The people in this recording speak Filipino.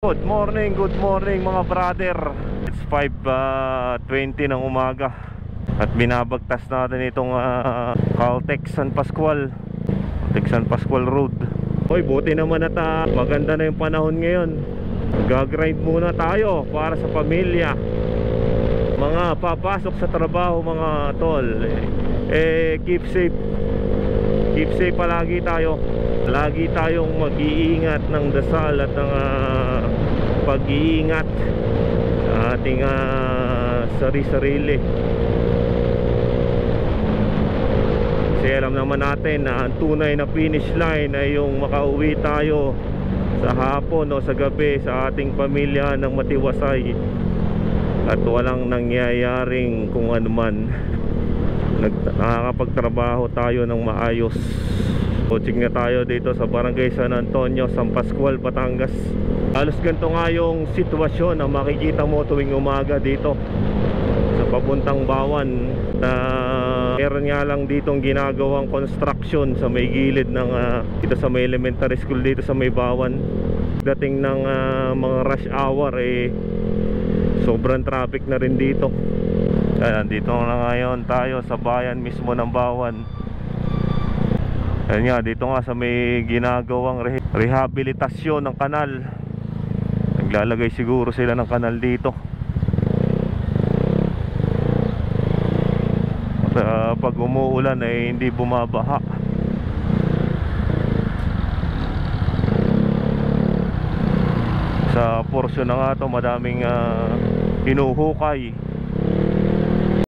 Good morning mga brother. It's 5:20 ng umaga at binabagtas natin itong Caltex San Pascual Road. Hoy, buti naman at maganda na yung panahon ngayon. Gagrind muna tayo para sa pamilya. Mga papasok sa trabaho mga tol, keep safe. Keep safe palagi tayo. Lagi tayong mag-iingat ng dasal at ng pag-iingat sa ating sarili. Kasi alam naman natin na ang tunay na finish line ay yung makauwi tayo sa hapon o sa gabi sa ating pamilya ng matiwasay at walang nangyayaring kung ano man. Nakakapagtrabaho tayo ng maayos. Coaching na tayo dito sa Barangay San Antonio, San Pascual, Batangas. Halos ganito nga yung sitwasyon na makikita mo tuwing umaga dito sa papuntang Bawan. Meron nga lang ditong ginagawang construction sa may gilid ng dito sa may elementary school dito sa may Bawan. Dating ng mga rush hour sobrang traffic na rin dito. Dito na ngayon tayo sa bayan mismo ng Bawan. Ayan nga, dito nga sa may ginagawang rehabilitasyon ng kanal. Naglalagay siguro sila ng kanal dito. At pag umuulan hindi bumabaha. Sa porsyon na nga to madaming hinuhukay.